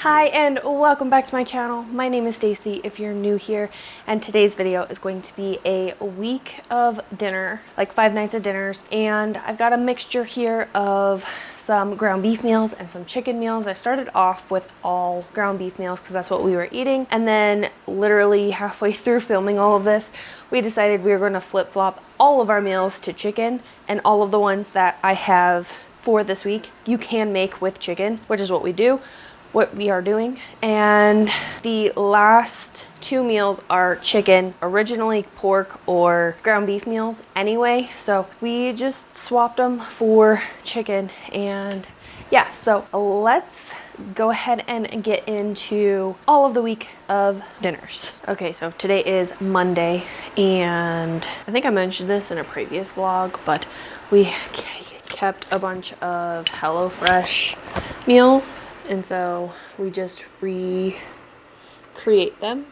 Hi and welcome back to my channel. My name is Stacy if you're new here, and today's video is going to be a week of dinner, like 5 nights of dinners, and I've got a mixture here of some ground beef meals and some chicken meals. I started off with all ground beef meals because that's what we were eating, and then literally halfway through filming all of this, we decided we were going to flip-flop all of our meals to chicken, and all of the ones that I have for this week you can make with chicken, which is what we are doing. And the last 2 meals are chicken, originally pork or ground beef meals anyway, so we just swapped them for chicken. And yeah, so let's go ahead and get into all of the week of dinners. Okay, so today is Monday, and I think I mentioned this in a previous vlog, but we kept a bunch of HelloFresh meals, and so we just recreate them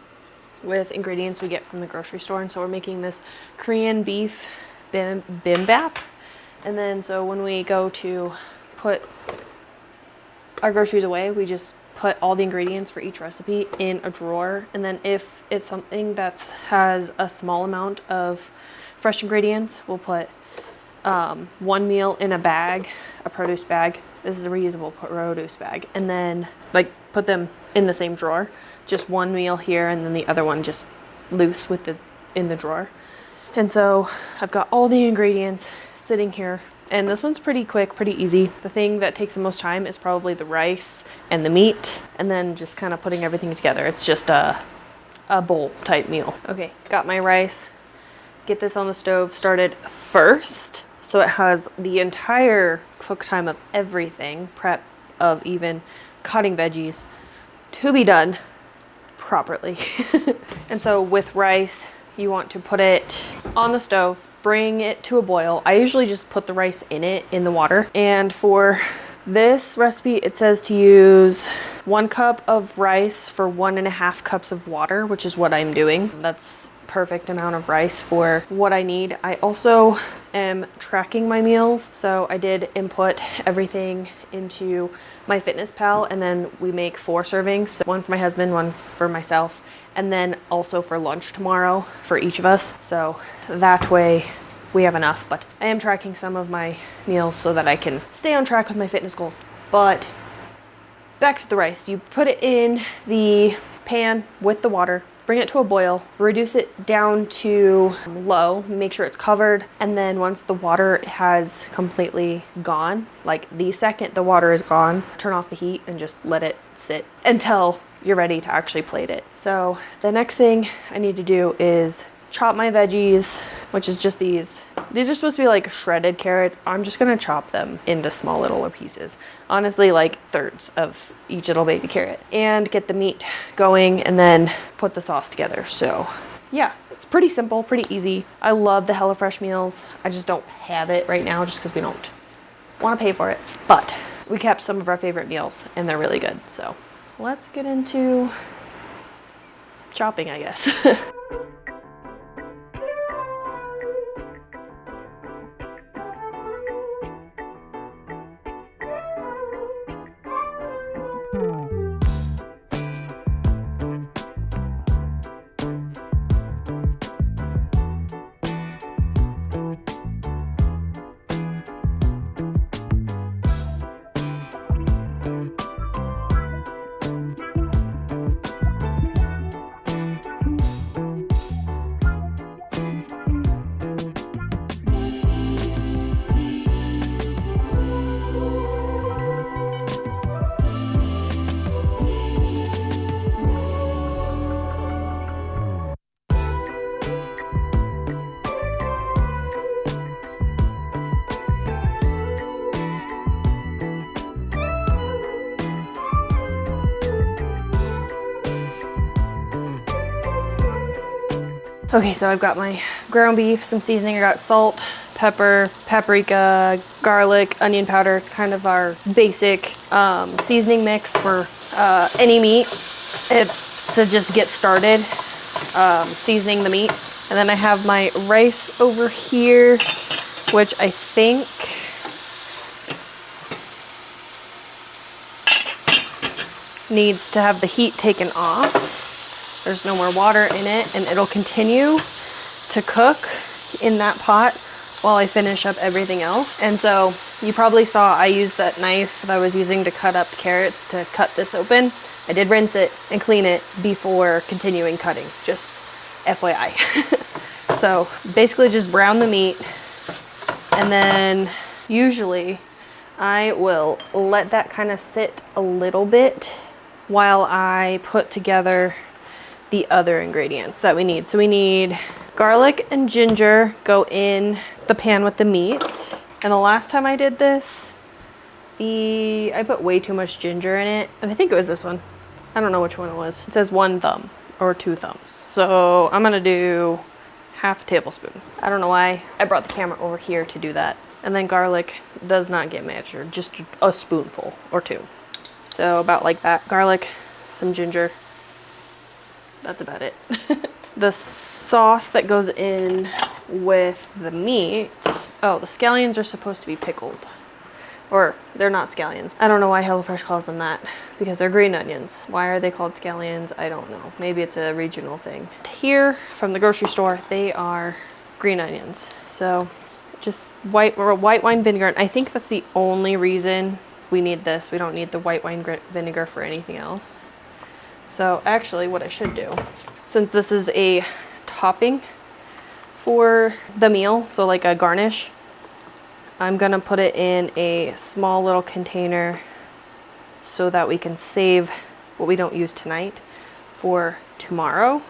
with ingredients we get from the grocery store. And so we're making this Korean beef bibimbap. And then so when we go to put our groceries away, we just put all the ingredients for each recipe in a drawer. And then if it's something that has a small amount of fresh ingredients, we'll put one meal in a bag, a produce bag. This is a reusable produce bag, and then like put them in the same drawer, just one meal here and then the other one just loose in the drawer. And so I've got all the ingredients sitting here, and this one's pretty quick, pretty easy. The thing that takes the most time is probably the rice and the meat, and then just kind of putting everything together. It's just a bowl type meal. Okay, got my rice. Get this on the stove started first, so it has the entire cook time of everything, prep of even cutting veggies, to be done properly. And so with rice, you want to put it on the stove, bring it to a boil. I usually just put the rice in the water. And for this recipe, it says to use 1 cup of rice for 1.5 cups of water, which is what I'm doing. That's perfect amount of rice for what I need. I also am tracking my meals, so I did input everything into my Fitness Pal, and then we make 4 servings, so 1 for my husband, 1 for myself, and then also for lunch tomorrow for each of us, so that way we have enough. But I am tracking some of my meals so that I can stay on track with my fitness goals. But back to the rice. You put it in the pan with the water, bring it to a boil, reduce it down to low, make sure it's covered, and then once the water has completely gone, like the second the water is gone, turn off the heat and just let it sit until you're ready to actually plate it. So the next thing I need to do is chop my veggies, which is just these. These are supposed to be like shredded carrots. I'm just gonna chop them into small little pieces. Honestly, like thirds of each little baby carrot. And get the meat going and then put the sauce together. So yeah, it's pretty simple, pretty easy. I love the HelloFresh meals. I just don't have it right now just because we don't want to pay for it. But we kept some of our favorite meals and they're really good. So let's get into chopping, I guess. Okay, so I've got my ground beef, some seasoning. I got salt, pepper, paprika, garlic, onion powder. It's kind of our basic seasoning mix for any meat to just get started seasoning the meat. And then I have my rice over here, which I think needs to have the heat taken off. There's no more water in it, and it'll continue to cook in that pot while I finish up everything else. And so you probably saw I used that knife that I was using to cut up carrots to cut this open. I did rinse it and clean it before continuing cutting, just FYI. So basically just brown the meat, and then usually I will let that kind of sit a little bit while I put together the other ingredients that we need. So we need garlic and ginger go in the pan with the meat. And the last time I did this, I put way too much ginger in it. And I think it was this one. I don't know which one it was. It says 1 thumb or 2 thumbs. So I'm gonna do half a tablespoon. I don't know why I brought the camera over here to do that. And then garlic does not get measured, just a spoonful or 2. So about like that. Garlic, some ginger. That's about it. The sauce that goes in with the meat. Oh, the scallions are supposed to be pickled. Or they're not scallions. I don't know why HelloFresh calls them that, because they're green onions. Why are they called scallions? I don't know. Maybe it's a regional thing. Here from the grocery store, they are green onions. So just white wine vinegar. And I think that's the only reason we need this. We don't need the white wine vinegar for anything else. So actually what I should do, since this is a topping for the meal, so like a garnish, I'm gonna put it in a small little container so that we can save what we don't use tonight for tomorrow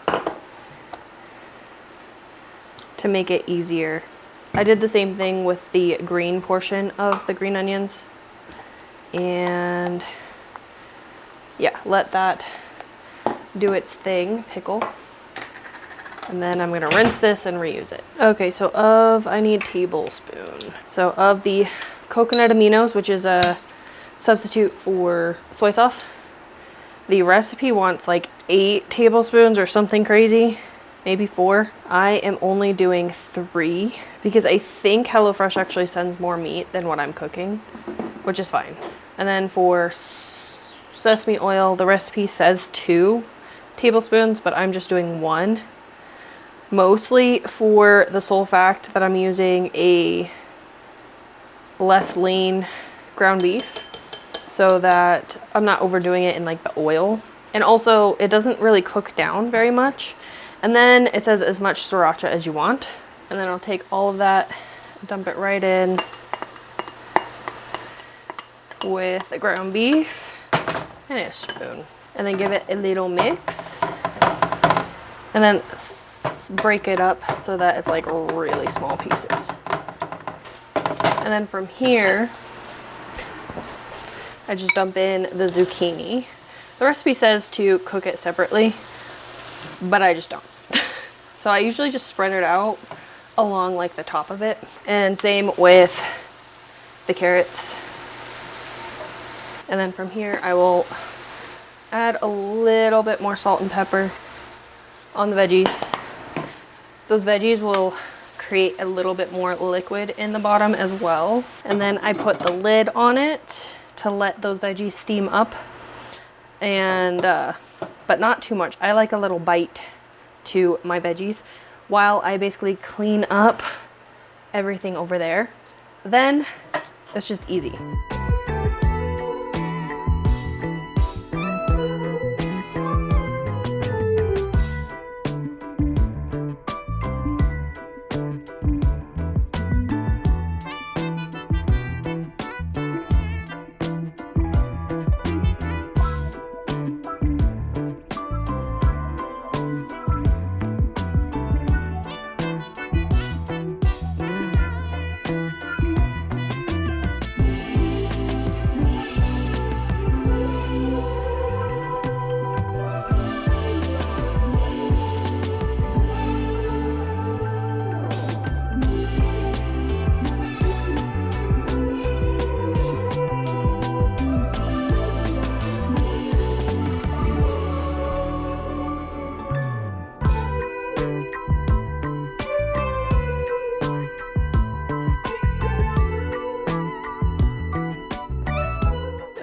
to make it easier. I did the same thing with the green portion of the green onions, and yeah, let that do its thing, pickle. And then I'm gonna rinse this and reuse it. Okay, so I need tablespoon. So of the coconut aminos, which is a substitute for soy sauce, the recipe wants like 8 tablespoons or something crazy, maybe 4. I am only doing 3 because I think HelloFresh actually sends more meat than what I'm cooking, which is fine. And then for sesame oil, the recipe says 2 tablespoons, but I'm just doing 1. Mostly for the sole fact that I'm using a less lean ground beef so that I'm not overdoing it in like the oil. And also it doesn't really cook down very much. And then it says as much sriracha as you want. And then I'll take all of that, dump it right in with the ground beef and a spoon. And then give it a little mix. And then break it up so that it's like really small pieces. And then from here, I just dump in the zucchini. The recipe says to cook it separately, but I just don't. So I usually just spread it out along like the top of it. And same with the carrots. And then from here, I will add a little bit more salt and pepper on the veggies. Those veggies will create a little bit more liquid in the bottom as well. And then I put the lid on it to let those veggies steam up, and but not too much. I like a little bite to my veggies while I basically clean up everything over there. Then it's just easy.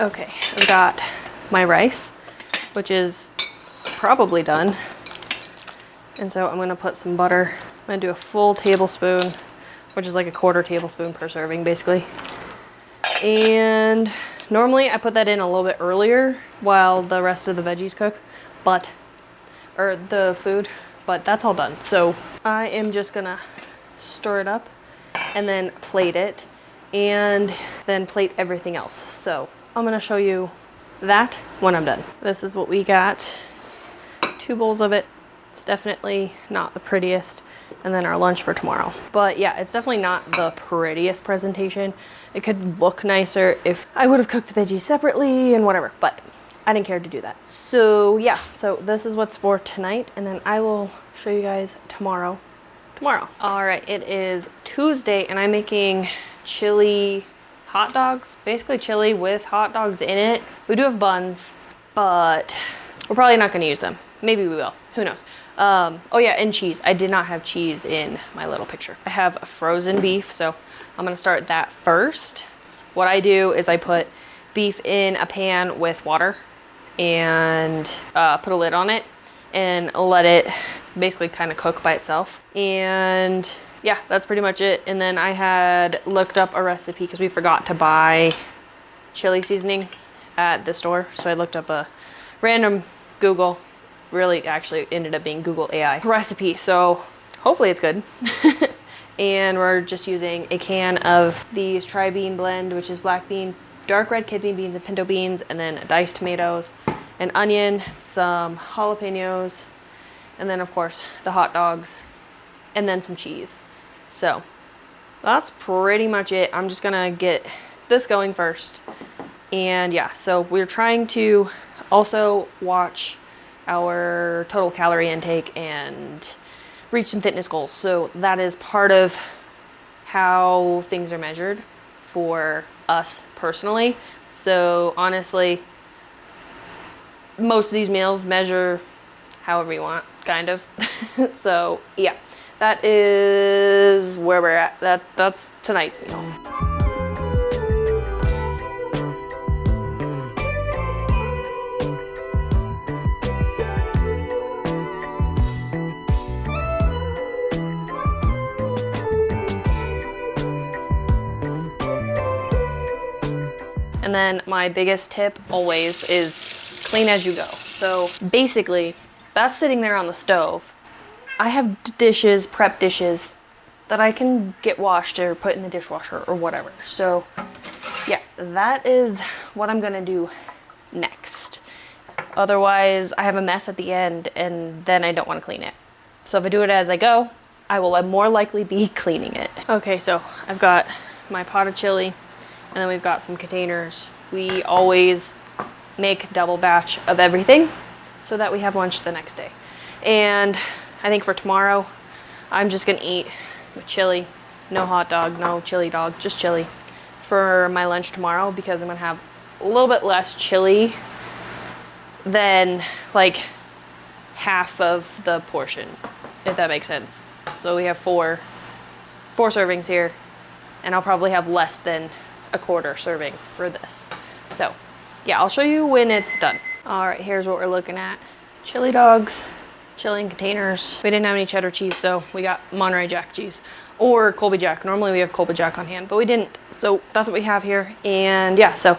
Okay, I've got my rice. which is probably done. And so I'm gonna put some butter. I'm gonna do a full tablespoon, which is like a 1/4 tablespoon per serving, basically. And normally I put that in a little bit earlier while the rest of the veggies cook, or the food, but that's all done. So I am just gonna stir it up and then plate it and then plate everything else. So I'm gonna show you that when I'm done. This is what we got. 2 bowls of it. It's definitely not the prettiest. And then our lunch for tomorrow. But yeah, it's definitely not the prettiest presentation. It could look nicer if I would have cooked the veggies separately and whatever, but I didn't care to do that. So yeah, so this is what's for tonight, and then I will show you guys tomorrow. All right, it is Tuesday, and I'm making chili hot dogs, basically chili with hot dogs in it. We do have buns, but we're probably not gonna use them. Maybe we will, who knows? Oh yeah, and cheese. I did not have cheese in my little picture. I have a frozen beef, so I'm gonna start that first. What I do is I put beef in a pan with water and put a lid on it and let it basically kind of cook by itself. And yeah, that's pretty much it. And then I had looked up a recipe because we forgot to buy chili seasoning at the store. So I looked up a random Google, really actually ended up being Google AI recipe. So hopefully it's good. And we're just using a can of these tri-bean blend, which is black bean, dark red kidney beans and pinto beans, and then diced tomatoes, an onion, some jalapenos, and then of course the hot dogs, and then some cheese. So that's pretty much it. I'm just gonna get this going first. And yeah, so we're trying to also watch our total calorie intake and reach some fitness goals. So that is part of how things are measured for us personally. So honestly, most of these meals measure however you want, kind of. So yeah, that is where we're at. That's tonight's meal. And then my biggest tip always is clean as you go. So basically, that's sitting there on the stove. I have dishes, prep dishes, that I can get washed or put in the dishwasher or whatever. So yeah, that is what I'm gonna do next. Otherwise, I have a mess at the end and then I don't wanna clean it. So if I do it as I go, I will more likely be cleaning it. Okay, so I've got my pot of chili, and then we've got some containers. We always make double batch of everything so that we have lunch the next day. And I think for tomorrow, I'm just gonna eat with chili, no hot dog, no chili dog, just chili for my lunch tomorrow, because I'm gonna have a little bit less chili than like half of the portion, if that makes sense. So we have four servings here, and I'll probably have less than a 1/4 serving for this. So yeah, I'll show you when it's done. All right, here's what we're looking at. Chili dogs, chili in containers. We didn't have any cheddar cheese, so we got Monterey Jack cheese or Colby Jack. Normally we have Colby Jack on hand, but we didn't. So that's what we have here. And yeah, so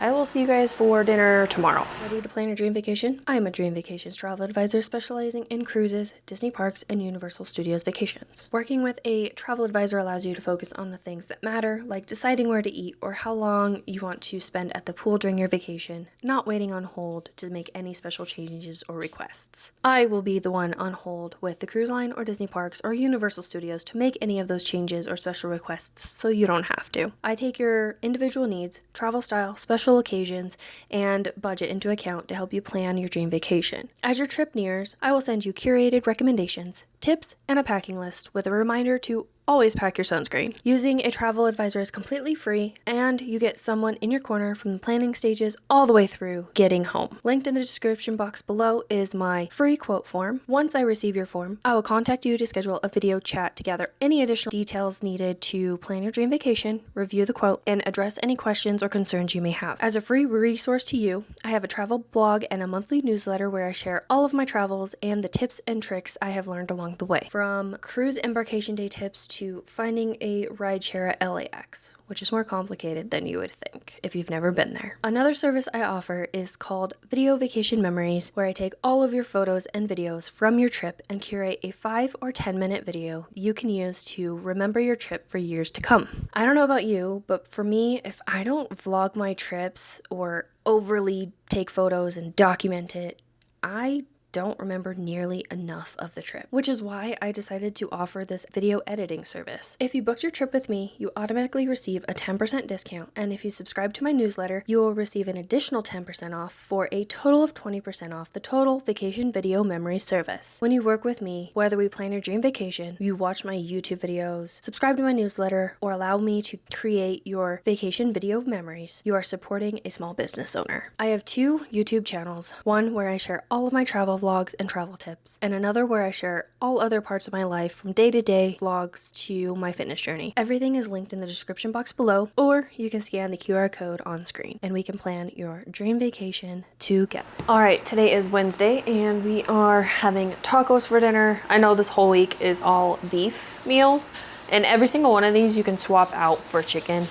I will see you guys for dinner tomorrow. Ready to plan your dream vacation? I am a Dream Vacations travel advisor specializing in cruises, Disney parks, and Universal Studios vacations. Working with a travel advisor allows you to focus on the things that matter, like deciding where to eat or how long you want to spend at the pool during your vacation, not waiting on hold to make any special changes or requests. I will be the one on hold with the cruise line or Disney parks or Universal Studios to make any of those changes or special requests so you don't have to. I take your individual needs, travel style, special occasions, and budget into account to help you plan your dream vacation. As your trip nears, I will send you curated recommendations, tips, and a packing list with a reminder to always pack your sunscreen. Using a travel advisor is completely free, and you get someone in your corner from the planning stages all the way through getting home. Linked in the description box below is my free quote form. Once I receive your form, I will contact you to schedule a video chat to gather any additional details needed to plan your dream vacation, review the quote, and address any questions or concerns you may have. As a free resource to you, I have a travel blog and a monthly newsletter where I share all of my travels and the tips and tricks I have learned along the way. From cruise embarkation day tips to finding a rideshare at LAX, which is more complicated than you would think if you've never been there. Another service I offer is called Video Vacation Memories, where I take all of your photos and videos from your trip and curate a 5 or 10 minute video you can use to remember your trip for years to come. I don't know about you, but for me, if I don't vlog my trips or overly take photos and document it, I don't remember nearly enough of the trip, which is why I decided to offer this video editing service. If you booked your trip with me, you automatically receive a 10% discount, and if you subscribe to my newsletter, you will receive an additional 10% off for a total of 20% off the total vacation video memory service. When you work with me, whether we plan your dream vacation, you watch my YouTube videos, subscribe to my newsletter, or allow me to create your vacation video memories, you are supporting a small business owner. I have 2 YouTube channels, one where I share all of my travel vlogs and travel tips, and another where I share all other parts of my life from day-to-day vlogs to my fitness journey. Everything is linked in the description box below, or you can scan the QR code on screen and we can plan your dream vacation together. All right, today is Wednesday and we are having tacos for dinner. I know this whole week is all beef meals, and every single one of these you can swap out for chicken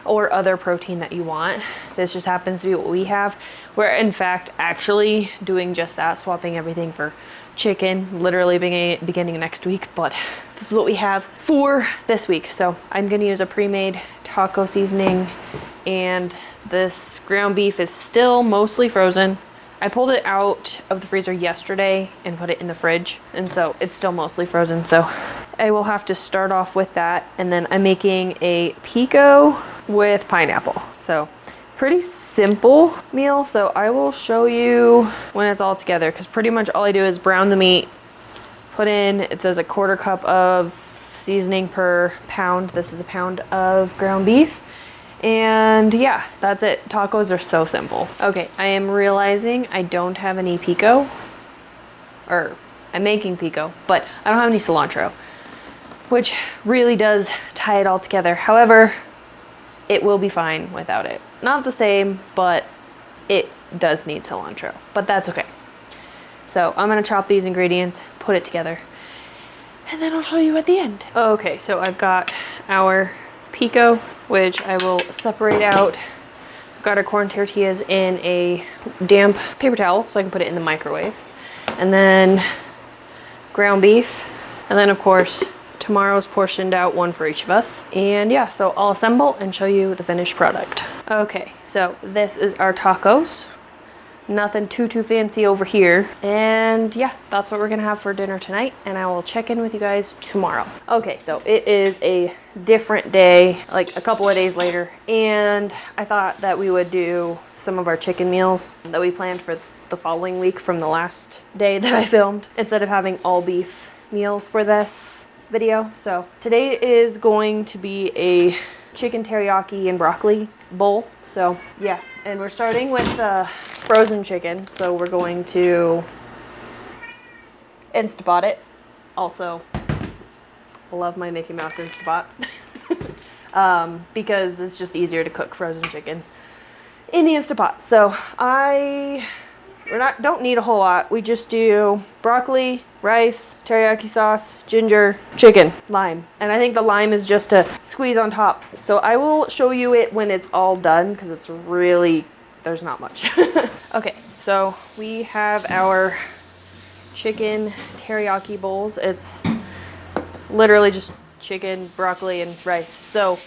or other protein that you want. This just happens to be what we have. We're in fact actually doing just that, swapping everything for chicken, literally beginning next week, but this is what we have for this week. So I'm gonna use a pre-made taco seasoning, and this ground beef is still mostly frozen. I pulled it out of the freezer yesterday and put it in the fridge, and so it's still mostly frozen. So I will have to start off with that, and then I'm making a pico with pineapple. So pretty simple meal. So I will show you when it's all together, because pretty much all I do is brown the meat, put in, it says a 1/4 cup of seasoning per pound. This is a pound of ground beef. And yeah, that's it. Tacos are so simple. Okay, I am realizing I don't have any pico, or I'm making pico, but I don't have any cilantro, which really does tie it all together. However, it will be fine without it. Not the same, but it does need cilantro, but that's okay. So I'm gonna chop these ingredients, put it together, and then I'll show you at the end. Okay, so I've got our pico, which I will separate out. I've got our corn tortillas in a damp paper towel so I can put it in the microwave. And then ground beef. And then of course, tomorrow's portioned out, one for each of us. And yeah, so I'll assemble and show you the finished product. Okay, so this is our tacos. Nothing too fancy over here. And yeah, that's what we're gonna have for dinner tonight, and I will check in with you guys tomorrow. Okay, so it is a different day, like a couple of days later, and I thought that we would do some of our chicken meals that we planned for the following week from the last day that I filmed, instead of having all beef meals for this video. So today is going to be a chicken teriyaki and broccoli bowl. So yeah, and we're starting with the frozen chicken. So we're going to Instapot it. Also, love my Mickey Mouse Instapot because it's just easier to cook frozen chicken in the Instapot. So don't need a whole lot. We just do broccoli, rice, teriyaki sauce, ginger, chicken, lime. And I think the lime is just to squeeze on top. So I will show you it when it's all done, because it's really, there's not much. Okay, so we have our chicken teriyaki bowls. It's literally just chicken, broccoli, and rice. So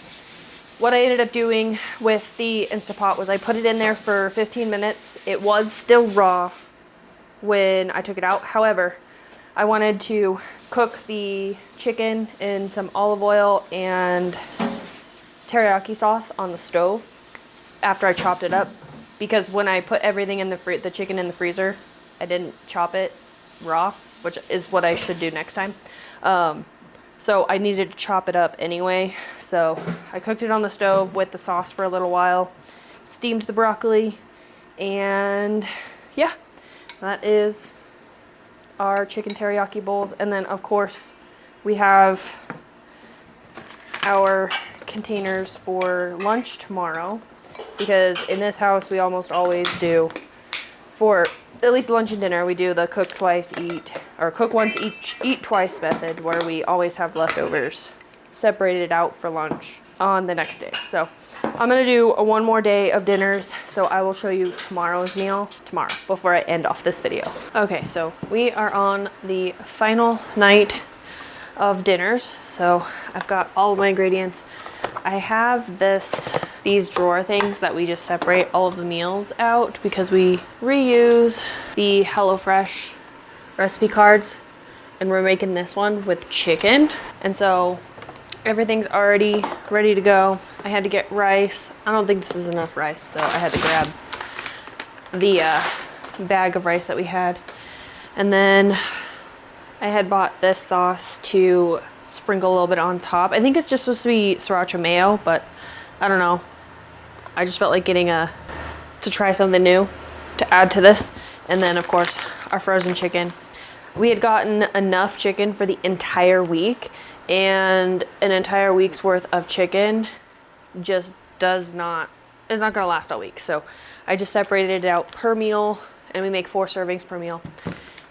what I ended up doing with the Instapot was I put it in there for 15 minutes. It was still raw when I took it out. However, I wanted to cook the chicken in some olive oil and teriyaki sauce on the stove after I chopped it up, because when I put everything in the chicken in the freezer, I didn't chop it raw, which is what I should do next time. So I needed to chop it up anyway. So I cooked it on the stove with the sauce for a little while, steamed the broccoli, and yeah, that is our chicken teriyaki bowls. And then of course we have our containers for lunch tomorrow, because in this house we almost always do, for at least lunch and dinner, we do the cook twice, cook once, eat twice method, where we always have leftovers separated out for lunch on the next day. So I'm gonna do one more day of dinners, so I will show you tomorrow's meal tomorrow before I end off this video. Okay, so we are on the final night of dinners. So I've got all of my ingredients. I have these drawer things that we just separate all of the meals out, because we reuse the HelloFresh recipe cards, and we're making this one with chicken. And so everything's already ready to go. I had to get rice. I don't think this is enough rice, so I had to grab the bag of rice that we had. And then I had bought this sauce to sprinkle a little bit on top. I think it's just supposed to be sriracha mayo, but I don't know. I just felt like to try something new to add to this. And then of course our frozen chicken. We had gotten enough chicken for the entire week, and an entire week's worth of chicken just is not gonna last all week. So I just separated it out per meal, and we make 4 servings per meal.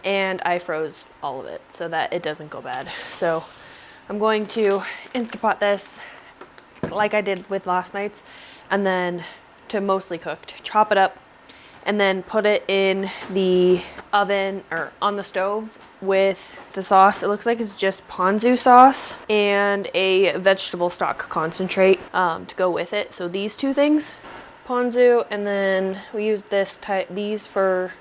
And I froze all of it so that it doesn't go bad. So I'm going to Instapot this like I did with last night's, and then to mostly cooked, chop it up, and then put it in the oven or on the stove with the sauce. It looks like it's just ponzu sauce and a vegetable stock concentrate to go with it. So these 2 things, ponzu, and then we use these for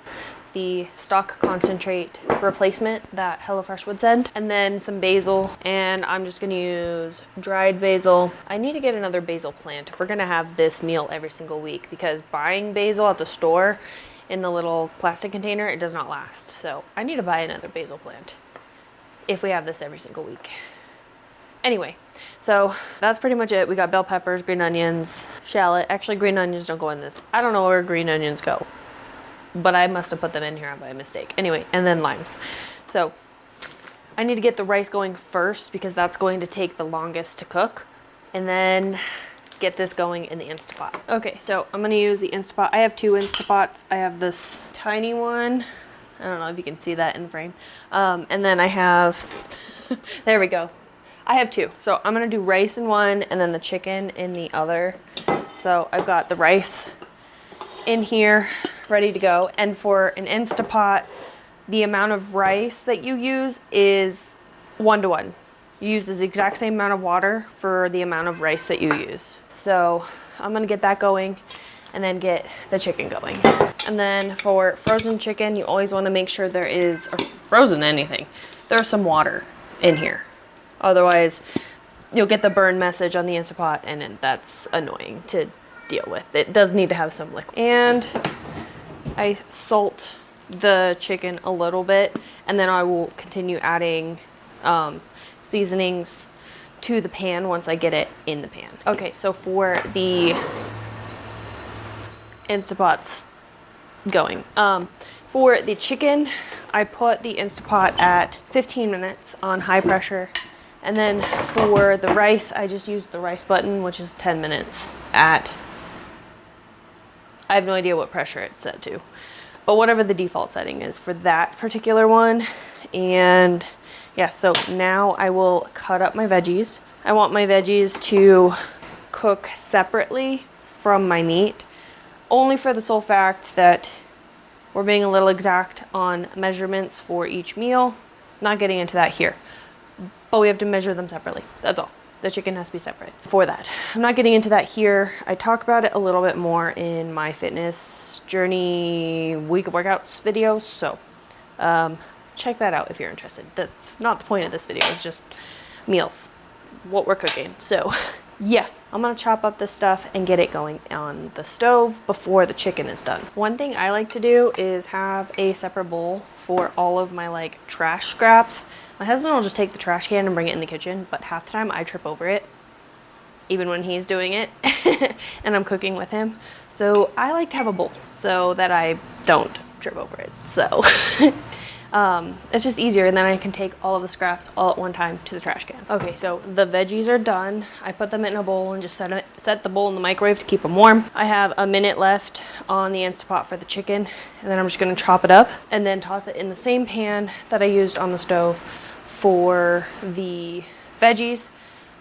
the stock concentrate replacement that HelloFresh would send, and then some basil, and I'm just gonna use dried basil. I need to get another basil plant if we're gonna have this meal every single week, because buying basil at the store in the little plastic container, it does not last. So I need to buy another basil plant if we have this every single week. Anyway, so that's pretty much it. We got bell peppers, green onions, shallot. Actually, green onions don't go in this. I don't know where green onions go, but I must have put them in here by mistake. Anyway, and then limes. So I need to get the rice going first, because that's going to take the longest to cook, and then get this going in the Instapot. Okay, so I'm gonna use the Instapot. I have 2 Instapots. I have this tiny one. I don't know if you can see that in the frame. And then I have, there we go. I have 2. So I'm gonna do rice in one and then the chicken in the other. So I've got the rice in here ready to go. And for an Instapot, the amount of rice that you use is 1-to-1. You use the exact same amount of water for the amount of rice that you use. So I'm gonna get that going and then get the chicken going. And then for frozen chicken, you always wanna make sure there is, or frozen anything, there's some water in here. Otherwise, you'll get the burn message on the Instapot, and that's annoying to deal with. It does need to have some liquid. And I salt the chicken a little bit, and then I will continue adding seasonings to the pan once I get it in the pan. Okay, so for the Instapots going, for the chicken, I put the Instapot at 15 minutes on high pressure. And then for the rice, I just used the rice button, which is 10 minutes at, I have no idea what pressure it's set to, but whatever the default setting is for that particular one. And yeah, so now I will cut up my veggies. I want my veggies to cook separately from my meat, only for the sole fact that we're being a little exact on measurements for each meal. Not getting into that here, but we have to measure them separately. That's all. The chicken has to be separate for that. I'm not getting into that here. I talk about it a little bit more in my fitness journey week of workouts videos. So check that out if you're interested. That's not the point of this video. It's just meals. It's what we're cooking. So yeah, I'm gonna chop up this stuff and get it going on the stove before the chicken is done. One thing I like to do is have a separate bowl for all of my like trash scraps My husband will just take the trash can and bring it in the kitchen, but half the time I trip over it, even when he's doing it and I'm cooking with him. So I like to have a bowl so that I don't trip over it. So it's just easier, and then I can take all of the scraps all at one time to the trash can. Okay, so the veggies are done. I put them in a bowl and just set the bowl in the microwave to keep them warm. I have a minute left on the Instapot for the chicken, and then I'm just gonna chop it up and then toss it in the same pan that I used on the stove for the veggies.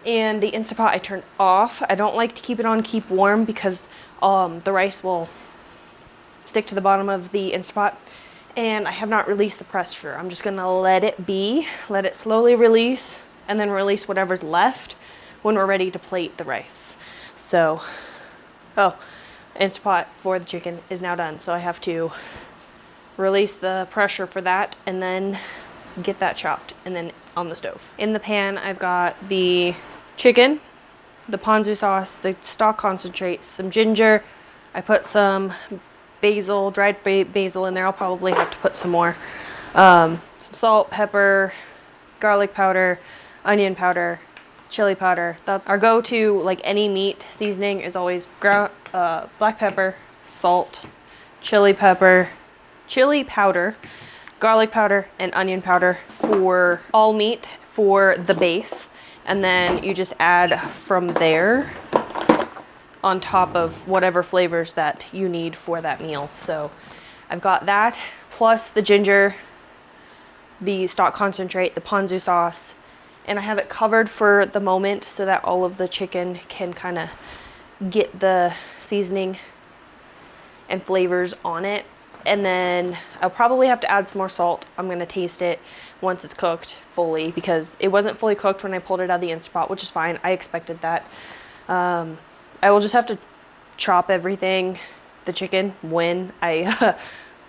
And the Instapot I turned off. I don't like to keep it on keep warm because the rice will stick to the bottom of the Instapot. And I have not released the pressure. I'm just gonna let it be, let it slowly release, and then release whatever's left when we're ready to plate the rice. So, Instapot for the chicken is now done. So I have to release the pressure for that and then get that chopped and then on the stove. In the pan, I've got the chicken, the ponzu sauce, the stock concentrate, some ginger. I put some basil, dried basil in there. I'll probably have to put some more. Some salt, pepper, garlic powder, onion powder, chili powder. That's our go-to, like any meat seasoning is always black pepper, salt, chili powder, garlic powder, and onion powder for all meat for the base. And then you just add from there on top of whatever flavors that you need for that meal. So I've got that, plus the ginger, the stock concentrate, the ponzu sauce, and I have it covered for the moment so that all of the chicken can kind of get the seasoning and flavors on it. And then I'll probably have to add some more salt. I'm gonna taste it once it's cooked fully because it wasn't fully cooked when I pulled it out of the Instapot, which is fine. I expected that. I will just have to chop everything, the chicken, when I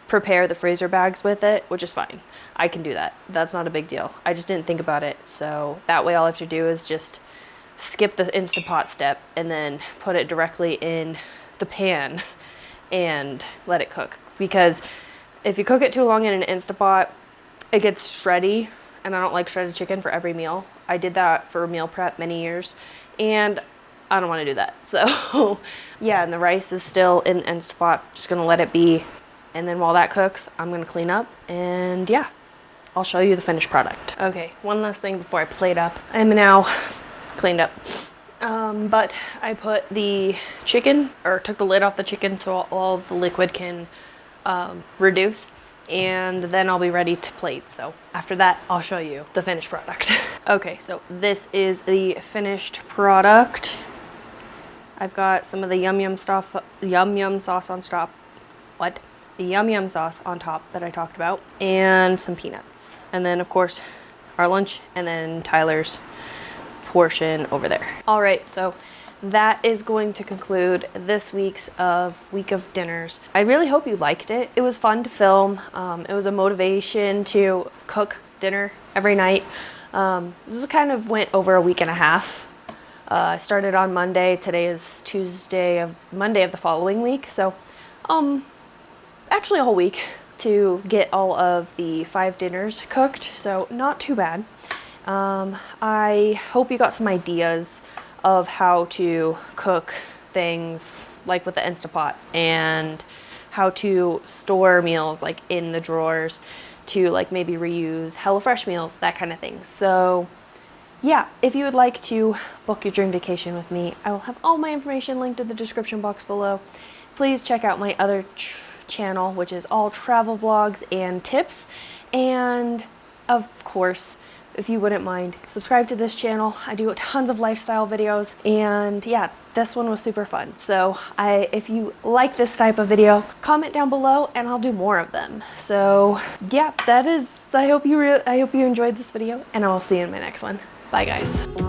prepare the freezer bags with it, which is fine. I can do that. That's not a big deal. I just didn't think about it. So that way all I have to do is just skip the Instapot step and then put it directly in the pan and let it cook. Because if you cook it too long in an Instapot, it gets shreddy, and I don't like shredded chicken for every meal. I did that for meal prep many years, and I don't want to do that. So yeah, and the rice is still in the Instapot. Just gonna let it be, and then while that cooks, I'm gonna clean up, and yeah, I'll show you the finished product. Okay, one last thing before I plate up. I'm now cleaned up. But I put the chicken, or took the lid off the chicken so all of the liquid can reduce, and then I'll be ready to plate. So after that, I'll show you the finished product. Okay, so this is the finished product. I've got some of the yum sauce on top. What? The yum sauce on top that I talked about, and some peanuts. And then of course our lunch, and then Tyler's portion over there. All right, so that is going to conclude this week of dinners. I really hope you liked it. It was fun to film. It was a motivation to cook dinner every night. This kind of went over a week and a half. I started on Monday. Today is Monday of the following week. So, actually a whole week to get all of the 5 dinners cooked. So not too bad. I hope you got some ideas of how to cook things like with the Instapot, and how to store meals like in the drawers, to like maybe reuse HelloFresh meals, that kind of thing. So yeah, if you would like to book your dream vacation with me, I will have all my information linked in the description box below. Please check out my other channel, which is all travel vlogs and tips. And of course, if you wouldn't mind, subscribe to this channel. I do tons of lifestyle videos, and yeah, this one was super fun. So if you like this type of video, comment down below and I'll do more of them. So yeah, that is, I hope you enjoyed this video, and I will see you in my next one. Bye guys.